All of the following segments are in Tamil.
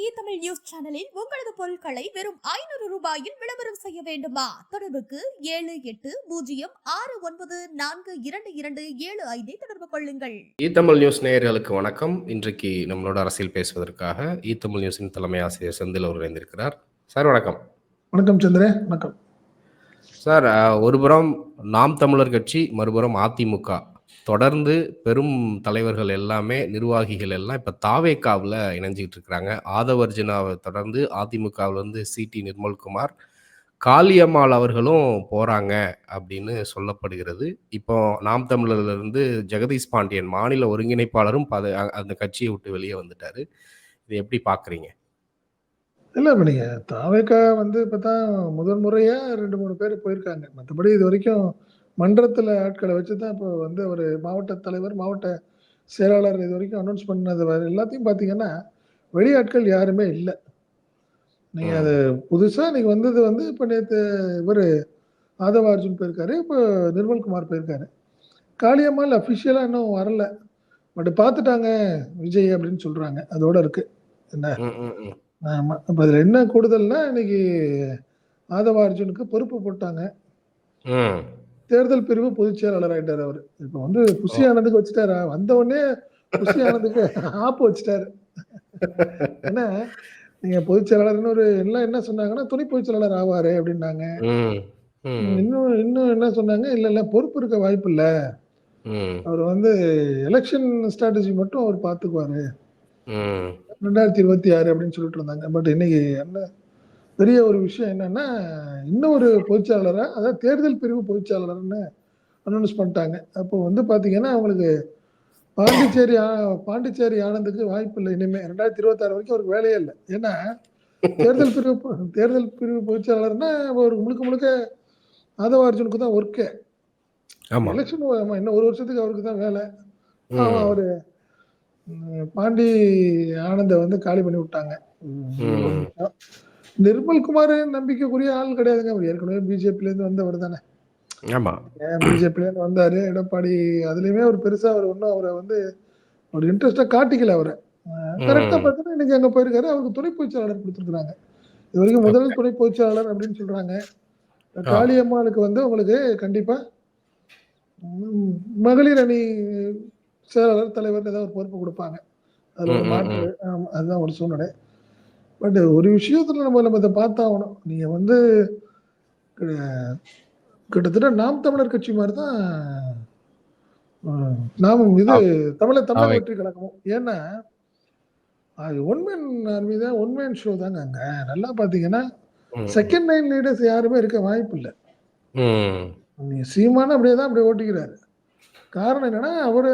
தமிழ் நியூஸ் சேனலில் உங்களது பொருட்களை வெறும் 500 ரூபாயில் விளம்பரம் செய்ய வேண்டுமா? தொடர்புக்கு 780609422275 தொடர்பு கொள்ளுங்கள். தமிழ் நியூஸ் நேயர்களுக்கு வணக்கம். இன்றைக்கு நம்மளோட அரசியல் பேசுவதற்காக தமிழ் நியூஸின் தலைமை ஆசிரியர் செந்தில் அவர் இணைந்திருக்கிறார். சார் வணக்கம். வணக்கம் சந்திரே. வணக்கம் சார். ஒருபுறம் நாம் தமிழர் கட்சி, மறுபுறம் அதிமுக தொடர்ந்து பெரும் தலைவர்கள் எல்லாமே, நிர்வாகிகள் எல்லாம் இப்போ தாவேக்காவில் இணைஞ்சிக்கிட்டு இருக்கிறாங்க. ஆதவர்ஜுனாவை தொடர்ந்து அதிமுகவிலிருந்து சிடி நிர்மல்குமார், காளியம்மாள் அவர்களும் போகிறாங்க அப்படின்னு சொல்லப்படுகிறது. இப்போ நாம் தமிழர்லேருந்து ஜெகதீஷ் பாண்டியன் மாநில ஒருங்கிணைப்பாளரும் அந்த கட்சியை விட்டு வெளியே வந்துட்டார். இதை எப்படி பார்க்குறீங்க? இல்லை, இப்போ நீங்கள் தாவேக்கா இப்போ தான் முதல் முறையாக 2-3 பேர் போயிருக்காங்க. மற்றபடி இது வரைக்கும் மன்றத்தில் ஆட்களை வச்சு தான் இப்போ ஒரு மாவட்ட தலைவர், மாவட்ட செயலாளர் இது வரைக்கும் அனௌன்ஸ் பண்ணது எல்லாத்தையும் பார்த்தீங்கன்னா வெளியாட்கள் யாருமே இல்லை. நீங்கள் அது புதுசாக நீங்கள் வந்தது இப்போ நேற்று இவர் ஆதவ அர்ஜுன் போயிருக்காரு, இப்போ நிர்மல்குமார் போயிருக்காரு. காளியம்மாள் அஃபிஷியலாக இன்னும் வரல, பட் பார்த்துட்டாங்க விஜய் அப்படின்னு சொல்கிறாங்க. அதோட இருக்கு என்ன. ஆமாம். இப்போ அதில் என்ன கூடுதல்னா, இன்னைக்கு ஆதவ அர்ஜுனுக்கு பொறுப்பு போட்டாங்க. தேர்தல் பிரிவு பொதுச் செயலாளர் ஆயிட்டாரு அவரு. இப்போ புஷி ஆனந்துக்கு வச்சுட்டாரா, வந்த உடனே புஷி ஆனந்துக்கு ஆப்பு வச்சுட்டாரு. ஏன்னா நீங்க பொதுச் செயலாளர்னு எல்லாம் என்ன சொன்னாங்கன்னா, துணை பொதுச் செயலாளர் ஆவாரு அப்படின்னாங்க. இன்னும் என்ன சொன்னாங்க, இல்ல பொறுப்பு இருக்க வாய்ப்பு இல்ல, அவர் எலெக்ஷன் ஸ்ட்ராட்டஜி மட்டும் அவர் பார்த்துக்குவாரு 2026 அப்படின்னு சொல்லிட்டு இருந்தாங்க. பட் இன்னைக்கு என்ன பெரிய ஒரு விஷயம் என்னன்னா, இன்னும் ஒரு பொதுச்செயலாளரா, அதாவது தேர்தல் பிரிவு பொதுச்செயலாளர்னு அனௌன்ஸ் பண்ணிட்டாங்க. அப்போ பாத்தீங்கன்னா அவங்களுக்கு பாண்டிச்சேரி ஆனந்துக்கு வாய்ப்பு இல்லை. இனிமே 2026 வரைக்கும் அவருக்கு வேலையே இல்லை. ஏன்னா தேர்தல் பிரிவு பொதுச்செயலாளர்னா அவருக்கு முழுக்க ஆதவ அர்ஜுனுக்கு தான் ஒர்க்கு. எலெக்ஷன் இன்னும் 1 வருஷத்துக்கு அவருக்கு தான் வேலை. அவரு பாண்டி ஆனந்த காலி பண்ணி விட்டாங்க. நிர்மல்குமார் நம்பிக்கைக்குரிய ஆள் கிடையாதுங்க. அவர் ஏற்கனவே பிஜேபில இருந்து வந்தவர் தானே. பிஜேபில இருந்து வந்தாரு. எடப்பாடி அதுலயுமே ஒரு பெருசா அவர் ஒன்றும் அவரை ஒரு இன்ட்ரெஸ்டா காட்டிக்கல. அவரை கரெக்டா பார்த்தீங்கன்னா இன்னைக்கு அங்க போயிருக்காரு. அவருக்கு துணை பொதுச்செயலாளர் கொடுத்துருக்காங்க. இது வரைக்கும் முதல் துணை பொதுச்செயலாளர் அப்படின்னு சொல்றாங்க. காளியம்மாளுக்கு உங்களுக்கு கண்டிப்பா மகளிர் அணி செயலாளர், தலைவர் ஏதாவது ஒரு பொறுப்பு கொடுப்பாங்க. அது ஒரு மாற்று. அதுதான் ஒரு சூழ்நிலை. பட் ஒரு விஷயத்துல நம்ம இதை பார்த்தாகணும். நீங்க கிட்டத்தட்ட நாம் தமிழர் கட்சி மாதிரி தான் நாமும் தமிழக வெற்றி கழகமும். ஏன்னா அது ஒன்மேன் ஆர்மி தான், ஒன்மேன் ஷோ தாங்க. அங்க நல்லா பாத்தீங்கன்னா செகண்ட் லைன் லீடர்ஸ் யாருமே இருக்க வாய்ப்பு இல்லை. நீங்க சீமான அப்படியே ஓட்டிக்கிறாரு. காரணம் என்னன்னா, அவரு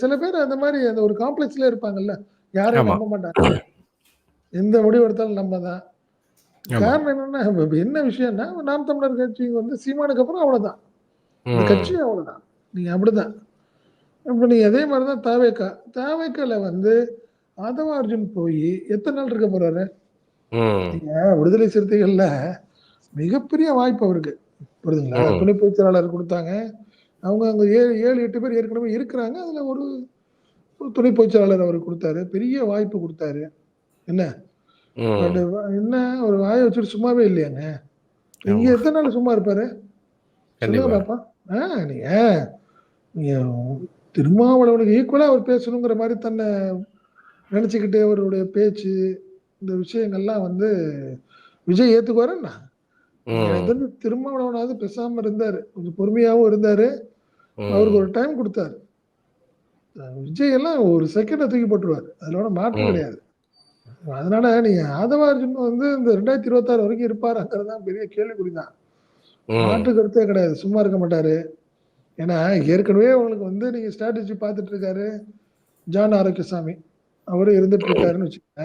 சில பேர் அந்த மாதிரி அந்த ஒரு காம்ப்ளெக்ஸ்ல இருப்பாங்கல்ல, யாரையும் நம்ப மாட்டாங்க. எந்த முடிவு எடுத்தாலும் நம்ம தான். காரணம் என்னன்னா, என்ன விஷயம்னா, நாம் தமிழர் கட்சி சீமானுக்கு அப்புறம் அவ்வளவுதான், இந்த கட்சி அவ்வளவுதான். நீங்க அப்படிதான். இப்ப நீங்க அதே மாதிரிதான் தாவேக்கால ஆதவ அர்ஜுன் போய் எத்தனை நாள் இருக்க போறாரு? நீங்க விடுதலை சிறுத்தைகள்ல மிகப்பெரிய வாய்ப்பு அவருக்கு, புரியுதுங்களா? துணை பொதுச் செயலாளர் கொடுத்தாங்க. அவங்க அங்க 7-8 பேர் ஏற்கனவே இருக்கிறாங்க. அதுல ஒரு துணை பொதுச் செயலாளர் அவருக்கு கொடுத்தாரு. பெரிய வாய்ப்பு கொடுத்தாரு. என்ன ஒரு வாயை வச்சுட்டு சும்மாவே இல்லையாங்க. இங்க எத்தனை நாள் சும்மா இருப்பாரு சொல்லுங்க பாப்பா. நீங்க திருமாவளவனுக்கு ஈக்குவலா அவர் பேசணுங்கிற மாதிரி தன்னை நினைச்சுக்கிட்டு அவருடைய பேச்சு, இந்த விஷயங்கள்லாம் விஜய் ஏத்துக்குவாருன்னா, திருமாவளவனாவது பேசாம இருந்தாரு, கொஞ்சம் பொறுமையாவும் இருந்தாரு. அவருக்கு ஒரு டைம் கொடுத்தாரு. விஜய் எல்லாம் ஒரு செகண்ட தூக்கி போட்டுருவாரு, அதுல மாற்றம் கிடையாது. அதனால நீங்க ஆதவ அர்ஜுன் இந்த 2026 வரைக்கும் இருப்பாருங்கிறதுதான் பெரிய கேள்விக்குறிதான். மாற்று கருத்தே கிடையாது. சும்மா இருக்க மாட்டாரு. ஏன்னா ஏற்கனவே உங்களுக்கு நீங்க ஸ்ட்ராட்டஜி பார்த்துட்டு இருக்காரு ஜான் ஆரோக்கியசாமி. அவரு இருந்துட்டு இருக்காருன்னு வச்சுக்கோங்க.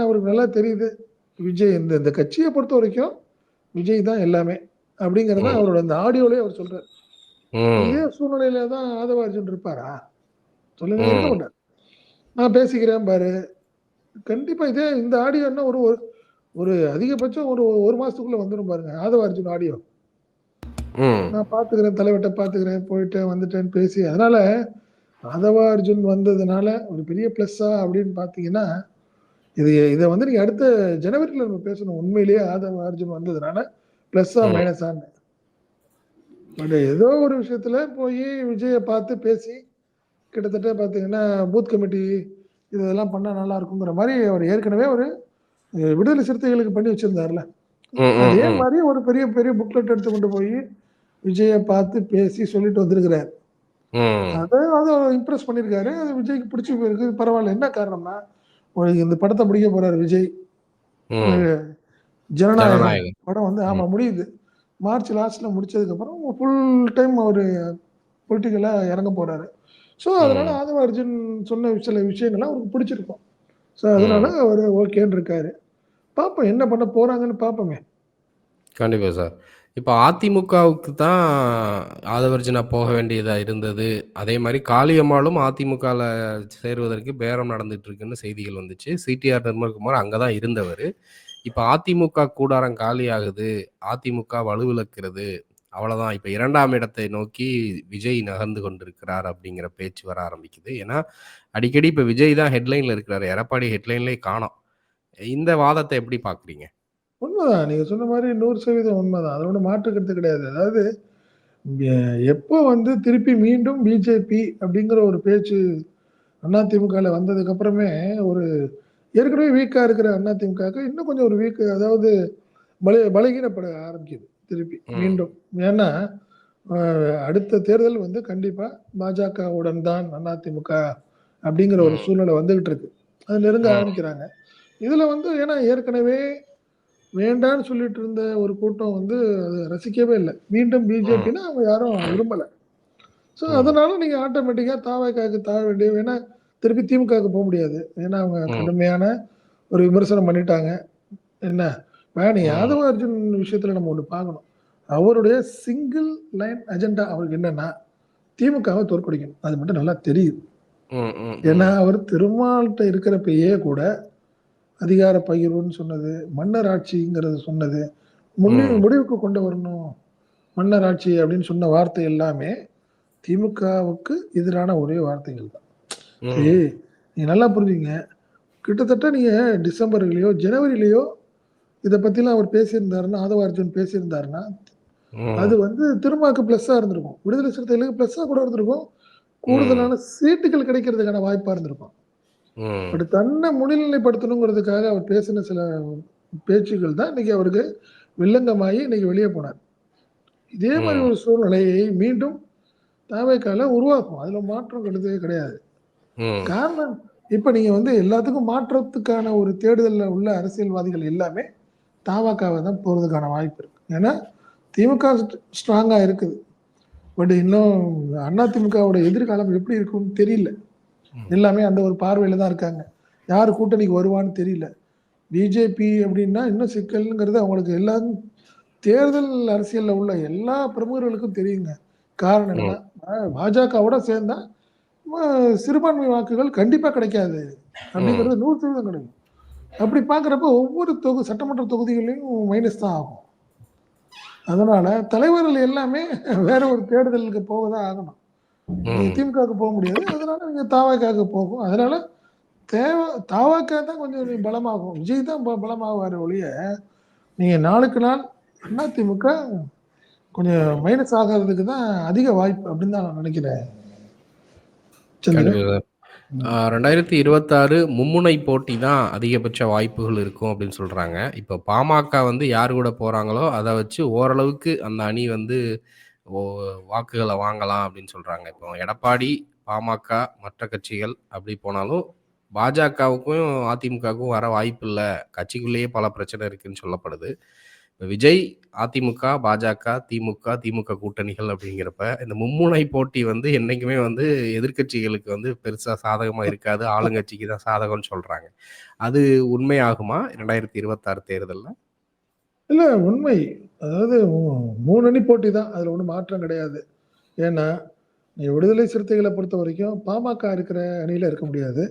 அவருக்கு நல்லா தெரியுது, விஜய் இந்த கட்சியை பொறுத்த வரைக்கும் விஜய் தான் எல்லாமே அப்படிங்கறத அவரோட அந்த ஆடியோலயே அவர் சொல்றாரு. இதே சூழ்நிலையில தான் ஆதவ அர்ஜுன் இருப்பாரா சொல்லுங்க? இருக்க மாட்டார். நான் பேசிக்கிறேன் பாரு. கண்டிப்பா இந்த ஆடியோ என்ன ஒரு அதிகபட்சம் ஒரு மாசத்துக்குள்ள வந்துடும் பாருங்க ஆதவ அர்ஜுன் ஆடியோ. நான் பாத்துக்கிறேன், தலைவட்ட பாத்துக்கிறேன், போயிட்டேன் வந்துட்டேன்னு பேசி. அதனால ஆதவ அர்ஜுன் வந்ததுனால ஒரு பெரிய பிளஸ்ஸா அப்படின்னு பாத்தீங்கன்னா, இதை வந்து நீங்க அடுத்த ஜனவரியில நம்ம பேசணும். உண்மையிலேயே ஆதவ அர்ஜுன் வந்ததுனால பிளஸ்ஸா ம். மைனஸான்னு. பட் ஏதோ ஒரு விஷயத்துல போய் விஜயை பார்த்து பேசி கிட்டத்தட்ட பார்த்தீங்கன்னா பூத் கமிட்டி இதெல்லாம் பண்ணா நல்லா இருக்குங்கிற மாதிரி அவர் ஏற்கனவே ஒரு விடுதலை சிறுத்தைகளுக்கு பண்ணி வச்சிருந்தாருல. ம், ம், அதே ம். மாதிரி ஒரு பெரிய பெரிய புக்லெட் எடுத்து கொண்டு போய் விஜயை பார்த்து பேசி சொல்லிட்டு வந்திருக்கிறார். ம். அதை இம்ப்ரெஸ் பண்ணியிருக்காரு. அது விஜய்க்கு பிடிச்சி போயிருக்கு. பரவாயில்ல. என்ன காரணம்னா இந்த படத்தை முடிக்க போறாரு விஜய். ம். ஜனநாயகன் ஜனநாயகன். படம் வந்து ஆமா ம். முடியுது. மார்ச் லாஸ்ட்ல முடிச்சதுக்கு அப்புறம் ஃபுல் டைம் அவரு பொலிட்டிக்கலா இறங்க போறாரு. ஸோ அதனால ம். ஆதவ அர்ஜுன் சொன்ன சில விஷயங்கள்லாம் அவருக்கு பிடிச்சிருக்கும். ஸோ அதனால ம். அவர் ஓகேன்னு இருக்காரு. பார்ப்போம் என்ன பண்ண போறாங்கன்னு பார்ப்போமே. கண்டிப்பா சார். இப்ப அதிமுகவுக்கு தான் ஆதவர்ஜுனா போக வேண்டியதா இருந்தது. அதே மாரி காளியம்மாளும் அதிமுகல சேருவதற்கு பேரம் நடந்துட்டு இருக்குன்னு செய்திகள் வந்துச்சு. சிடிஆர் நிர்மல்குமார் அங்க தான் இருந்தவரு. இப்ப அதிமுக கூடாரம் காலியாகுது. அதிமுக வலுவிழக்கிறது. அவ்வளதான். இப்ப 2ஆம் இடத்தை நோக்கி விஜய் நகர்ந்து கொண்டிருக்கிறார் அப்படிங்கிற பேச்சு வர ஆரம்பிக்குது. ஏன்னா, அடிக்கடி இப்ப விஜய் தான் ஹெட்லைன்ல இருக்கிறாரு. எடப்பாடி ஹெட்லைன்லயே காணோம். இந்த வாதத்த எப்படி பார்க்குறீங்க? உண்மைதான். நீங்க சொன்ன மாதிரி 100% உண்மைதான். அதுல ஒண்ணும் மாற்று கருத்து கிடையாது. அதாவது எப்போ வந்து திருப்பி மீண்டும் பிஜேபி அப்படிங்கிற ஒரு பேச்சு அதிமுகல வந்ததுக்கு அப்புறமே ஒரு ஏற்கனவே வீக்கா இருக்கிற அதிமுகவுக்கு இன்னும் கொஞ்சம் ஒரு வீக், அதாவது பலகீனப்பட ஆரம்பிக்குது திருப்பி ம். மீண்டும். ஏன்னா அடுத்த தேர்தல் வந்து கண்டிப்பா பாஜகவுடன் தான் அதிமுக அப்படிங்கிற ஒரு ம். சூழ்நிலை வந்துகிட்டு இருக்கு. அது நெருங்க ம். ஆரம்பிக்கிறாங்க. இதுல வந்து ஏன்னா ஏற்கனவே வேண்டான்னு சொல்லிட்டு இருந்த ஒரு கூட்டம் வந்து அது ரசிக்கவே இல்லை. மீண்டும் ம். பிஜேபின்னா அவங்க யாரும் விரும்பல. ஸோ ம். அதனால நீங்க ஆட்டோமேட்டிக்கா தாவேக்காக்கு தாழ வேண்டிய, ஏன்னா திருப்பி திமுகவுக்கு போக முடியாது. ஏன்னா அவங்க ம். கடுமையான ஒரு விமர்சனம் பண்ணிட்டாங்க. என்ன நீ ம். யாதவ அர்ஜுன் விஷயத்துல நம்ம ஒண்ணு பார்க்கணும். அவருடைய சிங்கிள் லைன் அஜெண்டா அவருக்கு என்னன்னா திமுகவை தோற்கடிக்கணும். அது மட்டும் நல்லா தெரியுது. ம். ம். ஏன்னா ம். அவர் திருமால்கிட்ட இருக்கிறப்பயே கூட அதிகார பகிர்வுன்னு சொன்னது, மன்னர் ஆட்சிங்கிறது சொன்னது, ம். முடிவுக்கு கொண்டு வரணும் மன்னர் ஆட்சி அப்படின்னு சொன்ன வார்த்தை எல்லாமே திமுகவுக்கு எதிரான ஒரே வார்த்தைகள் தான். சரி, ம். நீங்க நல்லா புரிஞ்சுங்க. கிட்டத்தட்ட நீங்க டிசம்பர்லயோ ஜனவரிலயோ இத பத்திலாம் அவர் பேசியிருந்தாருன்னா, ஆதவ அர்ஜுன் பேசியிருந்தாருன்னா, அது ம். வந்து திருமாக்கு பிளஸ்ஸா இருந்திருக்கும். விடுதலை சிறுத்தைகளுக்கு பிளஸ்ஸா கூட இருந்திருக்கும். ம். கூடுதலான சீட்டுகள் கிடைக்கிறதுக்கான வாய்ப்பா இருந்திருக்கும். பட் ம். தன்னை முன்னிலைப்படுத்தணுங்கிறதுக்காக அவர் பேசின சில பேச்சுக்கள் தான் இன்னைக்கு அவருக்கு வில்லங்கமாயி இன்னைக்கு வெளியே போனார். இதே மாதிரி ம். ஒரு சூழ்நிலையை மீண்டும் தவேகால உருவாக்கும். அதுல மாற்றம் கிடையவே கிடையாது. ம். காரணம், இப்ப நீங்க வந்து எல்லாத்துக்கும் மாற்றத்துக்கான ஒரு தேடுதல்ல உள்ள அரசியல்வாதிகள் எல்லாமே தமாகாவ தான் போறதுக்கான வாய்ப்பு இருக்கு. ஏன்னா திமுக ஸ்ட்ராங்கா இருக்குது. பட் இன்னும் அதிமுகவோட எதிர்காலம் எப்படி இருக்கும்னு தெரியல. ம். எல்லாமே அந்த ஒரு பார்வையில தான் இருக்காங்க. யாரு கூட்டணிக்கு வருவான்னு தெரியல. பிஜேபி அப்படின்னா இன்னும் சிக்கல்ங்கிறது அவங்களுக்கு எல்லாரும் தேர்தல் அரசியல்ல உள்ள எல்லா பிரமுகர்களுக்கும் தெரியுங்க. காரணம் ம். என்னன்னா, பாஜகவோட சேர்ந்தா சிறுபான்மை வாக்குகள் கண்டிப்பா கிடைக்காது. ம். அப்படிங்கிறது 100% கிடைக்கும். அப்படி பார்க்குறப்ப ஒவ்வொரு சட்டமன்ற தொகுதிகளையும் மைனஸ் தான் ஆகும். அதனால தலைவர்கள் எல்லாமே வேற ஒரு தேடுதலுக்கு போக தான் ஆகணும். நீங்க ம். திமுகவுக்கு போக முடியாது. அதனால நீங்க தாவேக்காவுக்கு போகும். அதனால தாவேக்கா தான் கொஞ்சம் பலமாகும். விஜய் தான் பலமாவாரு ஒழிய, நீங்க நாளுக்கு நாள் அதிமுக கொஞ்சம் மைனஸ் ஆகறதுக்கு தான் அதிக வாய்ப்பு அப்படின்னு தான் நான் நினைக்கிறேன். கண்டிப்பா சந்திரன். சார். 2026 மும்முனை போட்டி தான் அதிகபட்ச வாய்ப்புகள் இருக்கும் அப்படின்னு சொல்றாங்க. இப்ப பாமக வந்து யார் கூட போறாங்களோ, அத வச்சு ஓரளவுக்கு அந்த அணி வந்து ஓ வாக்குகள வாங்கலாம் அப்படின்னு சொல்றாங்க. இப்போ எடப்பாடி, பாமக, மற்ற கட்சிகள் அப்படி போனாலும், பாஜகவுக்கும், அதிமுகவுக்கும் வர வாய்ப்பில்ல. கட்சிக்குள்ளேயே பல பிரச்சனை இருக்குன்னு சொல்லப்படுது. இப்ப விஜய், அதிமுக, பாஜக, திமுக, திமுக கூட்டணிகள் அப்படிங்கிறப்ப, இந்த மும்முனை போட்டி வந்து என்னைக்குமே வந்து எதிர்க்கட்சிகளுக்கு வந்து பெருசா சாதகமா இருக்காது. ஆளுங்கட்சிக்கு தான் சாதகம்னு சொல்றாங்க. அது உண்மையாகுமா? 2026 தேர்தல்ல? இல்ல உண்மை. அதாவது 3 அணி போட்டி தான். அதுல ஒண்ணும் மாற்றம் கிடையாது. ஏன்னா, நீ விடுதலை சிறுத்தைகள பொறுத்தவரைக்கும் பாமக இருக்கிற அணியில இருக்க முடியாது.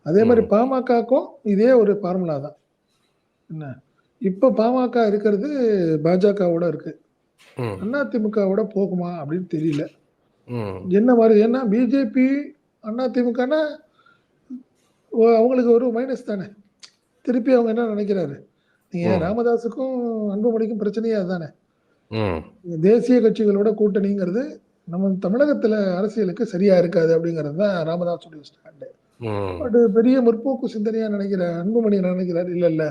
அதே மாரி ம். பாமகக்கும் இதே ஒரு ஃபார்முலா தான். என்ன? இப்ப பாமக இருக்கிறது பாஜகவோட இருக்கு. ம். அதிமுகவோட போகுமா அப்படின்னு தெரியல. ம். என்ன மாரி, ஏன்னா பிஜேபி, அதிமுகன்னா அவங்களுக்கு ஒரு மைனஸ் தானே. திருப்பி அவங்க என்ன நினைக்கிறாரு, நீங்க ம். ராமதாஸுக்கும் அன்புமணிக்கும் பிரச்சனையே அதுதானே. ம். தேசிய கட்சிகளோட கூட்டணிங்கிறது நம்ம தமிழகத்துல அரசியலுக்கு சரியா இருக்காது அப்படிங்கிறது தான் ராமதாஸுடைய ஸ்டாண்டு. ம். பட் பெரிய முற்போக்கு சிந்தனையா நினைக்கிற அன்புமணி என்ன நினைக்கிறாரு, இல்ல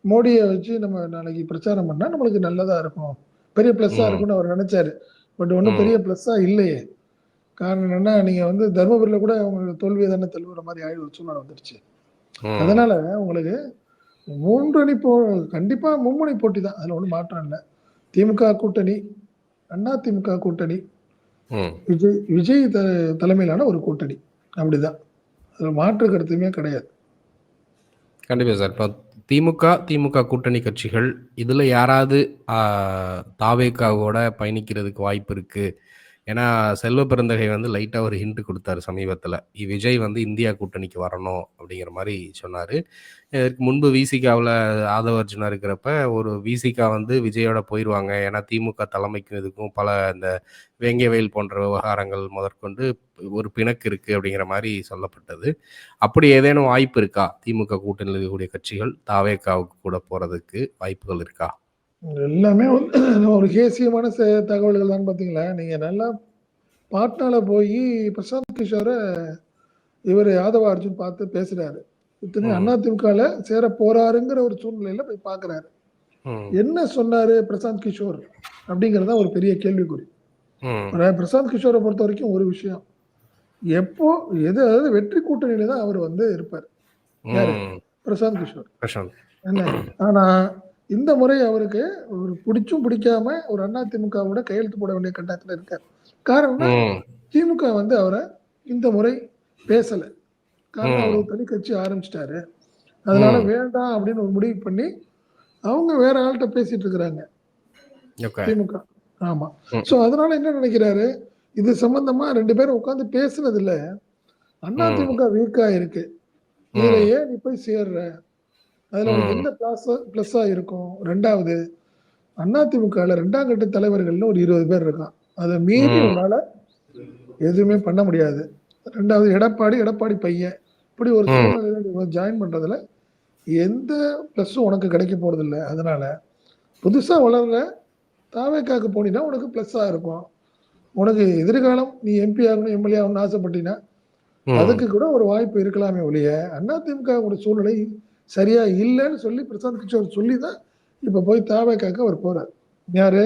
மோடியை வச்சு நம்ம நாளைக்கு பிரச்சாரம் பண்ணா நம்மளுக்கு நல்லதா இருக்கும், பெரிய பிளஸ்ஸா ம். இருக்கும்னு அவர் நினைச்சாரு. பட் ஒன்றும் பெரிய ம். பிளஸ்ஸா இல்லையே. காரணம் என்னன்னா, நீங்க வந்து தர்மபுரியில கூட உங்களுக்கு தோல்வியை தானே தழுவுற மாதிரி ஆயிடுச்சு, சூழ்நிலை வந்துருச்சு. ம். அதனால உங்களுக்கு 3 அணி கண்டிப்பா மும்முனை போட்டி தான். அதுல ஒண்ணும் மாற்றம் இல்ல. திமுக கூட்டணி, அதிமுக கூட்டணி, ம். விஜய் தலைமையிலான ஒரு கூட்டணி. அப்படிதான். அதுல மாற்று கருத்துமே கிடையாது. கண்டிப்பா சார். இப்போ திமுக கூட்டணி கட்சிகள் இதுல யாராவது ஆ தாவேகாவோட பயணிக்கிறதுக்கு வாய்ப்பு இருக்கு. ஏன்னா, செல்வ பெருந்தகை வந்து லைட்டா ஒரு ஹிண்ட் குடுத்தாரு சமீபத்தில. விஜய் வந்து இந்தியா கூட்டணிக்கு வரணும் அப்படிங்கிற மாரி சொன்னாரு. இதற்கு முன்பு விசிகாவுல ஆதவ அர்ஜுனா இருக்கிறப்ப, ஒரு விசிகா வந்து விஜயோட போயிருவாங்க. ஏன்னா, திமுக தலைமைக்கும் இதுக்கும் பல இந்த வேங்கை வயல் போன்ற விவகாரங்கள் முதற்கொண்டு ஒரு பிணக்கு இருக்கு அப்படிங்கிற மாரி சொல்லப்பட்டது. அப்படி ஏதேனும் வாய்ப்பு இருக்கா? திமுக கூட்டணியில் இருக்கக்கூடிய கட்சிகள் தாவேகாவுக்கு கூட போறதுக்கு வாய்ப்புகள் இருக்கா? எல்லாமே வந்து ஒரு கேசியமான தகவல்கள் தான் பாத்தீங்களா. நீங்க நல்லா பாட்னால போய் பிரசாந்த் கிஷோர இவர் யாதவ அர்ஜுன் பார்த்து பேசுறாரு. இத்தனையும் ம். அதிமுகல சேர போறாருங்கிற ஒரு சூழ்நிலையில போய் பாக்குறாரு. ம். என்ன சொன்னாரு பிரசாந்த் கிஷோர் அப்படிங்கிறது தான் ஒரு பெரிய கேள்விக்குறி. ம். பிரசாந்த் கிஷோரை பொறுத்த வரைக்கும் ஒரு விஷயம், எப்போ அதாவது வெற்றி கூட்டணியில தான் அவர் வந்து இருப்பார். யாரு? ம். பிரசாந்த் கிஷோர். பிரசாந்த். என்ன? ஆனா இந்த முறை அவருக்கு ஒரு பிடிச்சும் பிடிக்காம ஒரு அதிமுகவோட கையெழுத்து போட வேண்டிய கட்டாயத்துல இருக்கார். காரணம்னா ம். திமுக வந்து அவரை இந்த முறை பேசல. காரணம் அவர் ம். ஒரு தனி கட்சி ஆரம்பிச்சிட்டாரு. அதனால ம். வேண்டாம் அப்படின்னு ஒரு முடிவு பண்ணி அவங்க வேற ஆள்கிட்ட பேசிட்டு இருக்கிறாங்க ஓகே. திமுக. ஆமா. ம். சோ அதனால என்ன நினைக்கிறாரு, இது சம்பந்தமா 2 பேரும் உட்கார்ந்து பேசுனது இல்ல. ம். அதிமுக வீக்கா இருக்கு. இதுல ம். ஏன் நீ போய் சேர்ற? அதுல உனக்கு ம். என்ன பிளஸ்ஸா இருக்கும்? 2வது அதிமுகல 2ஆம் கட்ட தலைவர்கள்னு ஒரு 20 பேர் இருக்கான். அத மீறி ம். உன்னால எதுவுமே பண்ண முடியாது. 2வது எடப்பாடி பையன். இப்படி ஒரு ம். சூழ்நிலையில நீ ஜாயின் பண்றதுல எந்த பிளஸும் உனக்கு கிடைக்க போறதில்ல. அதனால புதுசா வளர்ற தாவேக்காக்கு போனீன்னா உனக்கு பிளஸ்ஸா இருக்கும். உனக்கு எதிர்காலம் நீ எம்பி ஆகணும், எம்எல்ஏ ஆகணும்னு ஆசைப்பட்டீன்னா, ம். அதுக்கு கூட ஒரு வாய்ப்பு இருக்கலாமே ஒழிய, அதிமுகவோட சூழ்நிலை சரியா இல்லன்னு சொல்லி பிரசாந்த் கிஷோர் சொல்லி தான் இப்ப போய் தாவேக்காக்கு அவர் போறார். யாரு?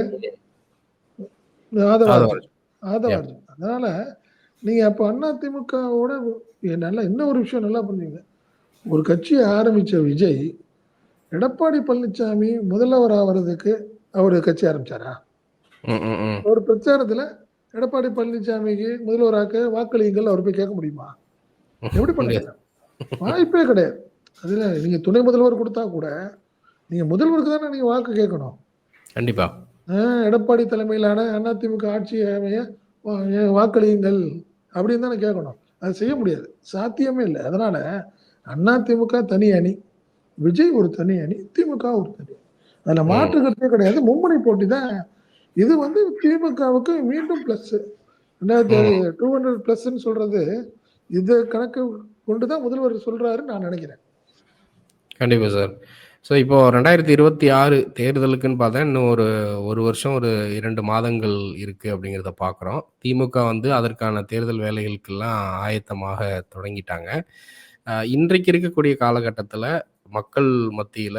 ஆதவ அர்ஜுன். ஆதவர்ஜுன். ஆதவ யா. அர்ஜுன். அதனால நீங்க அப்ப அதிமுகவோட நல்லா இன்னும் ஒரு விஷயம் நல்லா புரிஞ்சுங்க. ஒரு கட்சிய ஆரம்பிச்ச விஜய், எடப்பாடி பழனிசாமி முதல்வர் ஆவறதுக்கு அவரு கட்சி ஆரம்பிச்சாரா? ம். ம். ம். ஒரு பிரச்சாரத்துல எடப்பாடி பழனிசாமிக்கு முதல்வராக்க வாக்களியுங்கள் அவர் போய் கேட்க முடியுமா? எப்படி பண்ண முடியாது. முடியும்? வாய்ப்பே கிடையாது. அதுல நீங்க துணை முதல்வர் குடுத்தா கூட, நீங்க முதல்வருக்கு தானே நீங்க வாக்கு கேட்கணும். கண்டிப்பா. எடப்பாடி தலைமையிலான அதிமுக ஆட்சி அமைய வாக்களியுங்கள் அப்படின்னு தானே கேட்கணும். அது செய்ய முடியாது. சாத்தியமே இல்ல. அதனால அதிமுக தனி அணி, விஜய் ஒரு தனி அணி, திமுக ஒரு தனி அணி. அதுல ம். மாற்று கருத்தே கிடையாது. மும்முனை போட்டி தான். இது வந்து திமுகவுக்கு மீண்டும் பிளஸ். ம். 200 பிளஸ்ன்னு சொல்றது, இத கணக்கு கொண்டு தான் முதல்வர் சொல்றாருன்னு நான் நினைக்கிறேன். கண்டிப்பா சார். ஸோ இப்போ 2026 தேர்தலுக்குன்னு பார்த்தா, இன்னும் ஒரு 1 வருஷம், ஒரு 2 மாதங்கள் இருக்கு அப்படிங்கிறத பார்க்குறோம். திமுக வந்து அதற்கான தேர்தல் வேலைகளுக்கெல்லாம் ஆயத்தமாக தொடங்கிட்டாங்க. இன்றைக்கு இருக்கக்கூடிய காலகட்டத்தில மக்கள் மத்தியில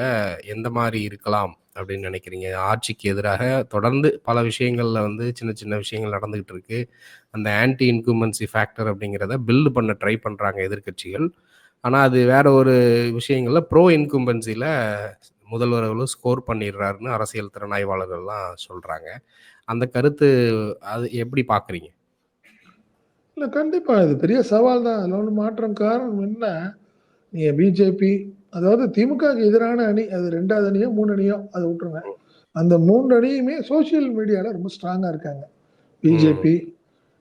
எந்த மாரி இருக்கலாம் அப்படின்னு நினைக்கிறீங்க? ஆட்சிக்கு எதிராக தொடர்ந்து பல விஷயங்கள்ல வந்து சின்ன சின்ன விஷயங்கள் நடந்துகிட்டு இருக்கு. அந்த ஆன்டி இன்குமென்சி ஃபேக்டர் அப்படிங்கிறத பில்ட் பண்ண ட்ரை பண்றாங்க எதிர்க்கட்சிகள். ஆனா, அது வேற ஒரு விஷயங்கள்ல ப்ரோ இன்கும்பன்சில முதல்வர் அவர்களும் ஸ்கோர் பண்ணிடுறாருன்னு அரசியல் திறனாய்வாளர்கள்லாம் சொல்றாங்க. அந்த கருத்து அது எப்படி பார்க்குறீங்க? இல்ல கண்டிப்பா இது பெரிய சவால் தான். அதுல ஒண்ணும் மாற்றம் காரணம் என்ன, நீங்க பிஜேபி அதாவது திமுகவுக்கு எதிரான அணி அது 2வது அணியோ, 3 அணியோ அத விட்டுருங்க. அந்த 3 அணியுமே சோசியல் மீடியால ரொம்ப ஸ்ட்ராங்கா இருக்காங்க. ம். பிஜேபி,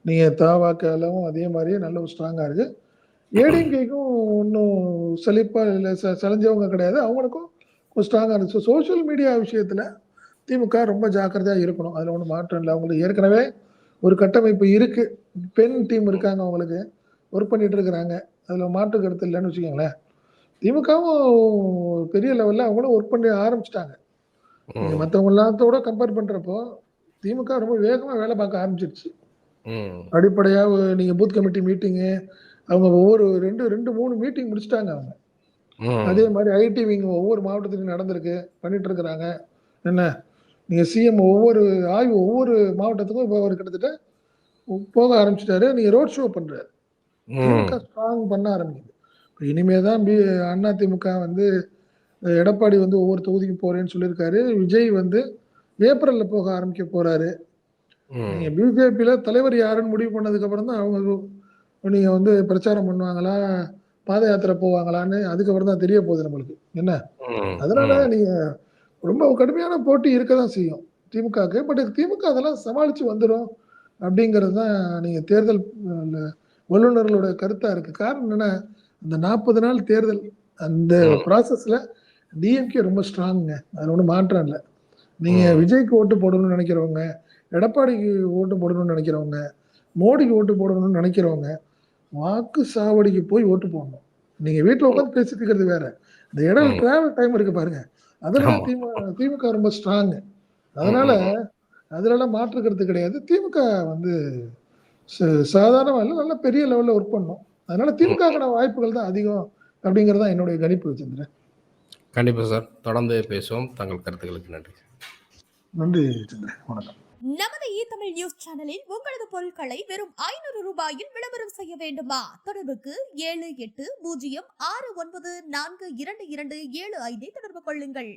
நீங்க தமாகாவும் அதே மாரியே நல்ல ஒரு ஸ்ட்ராங்கா இருக்கு. ஏடிஎம்கேக்கும் ஒண்ணும் சலிப்பா இல்ல சலிஞ்சவங்க கிடையாது. அவங்களுக்கும் கொஞ்சம் ஸ்ட்ராங்கா இருந்துச்சு. சோசியல் மீடியா விஷயத்துல திமுக ரொம்ப ஜாக்கிரதையா இருக்கணும். அதுல ஒண்ணும் மாற்றம் இல்ல. அவங்களுக்கு ஏற்கனவே ஒரு கட்டமைப்பு இருக்கு. பெண் டீம் இருக்காங்க அவங்களுக்கு. ஒர்க் பண்ணிட்டு இருக்கிறாங்க. அதுல மாற்று கருத்து இல்லன்னு வச்சுக்கோங்களேன். திமுகவும் பெரிய லெவல்ல அவங்களும் ஒர்க் பண்ண ஆரம்பிச்சிட்டாங்க. நீங்க மத்தவங்க எல்லாத்தோட கம்பேர் பண்றப்போ, திமுக ரொம்ப வேகமா வேலை பார்க்க ஆரம்பிச்சிருச்சு. அடிப்படையா நீங்க பூத் கமிட்டி மீட்டிங்கு, அவங்க ஒவ்வொரு 3 மீட்டிங் முடிச்சுட்டாங்க அவங்க. அதே மாரி ஐடி விங் ஒவ்வொரு மாவட்டத்திலும் நடந்திருக்கு, பண்ணிட்டு இருக்கிறாங்க. என்ன, நீங்க சிஎம் ஒவ்வொரு மாவட்டத்துக்கும் இப்போ அவர் கிட்டத்தட்ட போக ஆரம்பிச்சுட்டாரு. நீங்க ரோட் ஷோ பண்றாரு. திமுக ஸ்ட்ராங் பண்ண ஆரம்பிக்குது. இனிமே தான் அதிமுக வந்து எடப்பாடி வந்து ஒவ்வொரு தொகுதிக்கும் போறேன்னு சொல்லியிருக்காரு. விஜய் வந்து ஏப்ரல்ல போக ஆரம்பிக்க போறாரு. நீங்க பிஜேபியில தலைவர் யாருன்னு முடிவு பண்ணதுக்கு அப்புறம் தான் அவங்க நீங்க வந்து பிரச்சாரம் பண்ணுவாங்களா, பாத யாத்திரை போவாங்களான்னு அதுக்கப்புறம் தான் தெரிய போகுது நம்மளுக்கு. என்ன, அதனால நீங்க ரொம்ப கடுமையான போட்டி இருக்க தான் செய்யும் திமுகவுக்கு. பட் திமுக அதெல்லாம் சமாளிச்சு வந்துடும் அப்படிங்கிறது தான் நீங்க தேர்தல் வல்லுநர்களோட கருத்தா இருக்கு. காரணம் என்னன்னா, அந்த 40 நாள் தேர்தல் அந்த ப்ராசஸ்ல டிஎம்கே ரொம்ப ஸ்ட்ராங்குங்க. அதுல ஒன்றும் மாற்றம் இல்லை. நீங்க விஜய்க்கு ஓட்டு போடணும்னு நினைக்கிறவங்க, எடப்பாடிக்கு ஓட்டு போடணும்னு நினைக்கிறவங்க, மோடிக்கு ஓட்டு போடணும்னு நினைக்கிறவங்க, வாக்கு சாவடிக்கு போய் ஓட்டு போடணும். நீங்க வீட்டுல உட்காந்து பேசிட்டு இருக்கிறது வேற. இந்த இடம் டிராவல் டைம் இருக்கு பாருங்க. அதனால திமுக ரொம்ப ஸ்ட்ராங். அதனால அதுலலாம் மாற்று கருத்து கிடையாது. திமுக வந்து சாதாரணமா இல்ல, நல்ல பெரிய லெவல்ல ஒர்க் பண்ணும். அதனால திமுகக்கான வாய்ப்புகள் தான் அதிகம் அப்படிங்கிறது தான் என்னுடைய கணிப்பு சந்திரன். கண்டிப்பா சார். தொடர்ந்து பேசுவோம். தங்கள் கருத்துக்களுக்கு நன்றி. நன்றி சந்திரன். வணக்கம். நமது தமிழ் நியூஸ் சேனலில் உங்களது பொருட்களை வெறும் 500 ரூபாயில் விளம்பரம் செய்ய வேண்டுமா? தொடர்புக்கு 7806942275 தொடர்பு கொள்ளுங்கள்.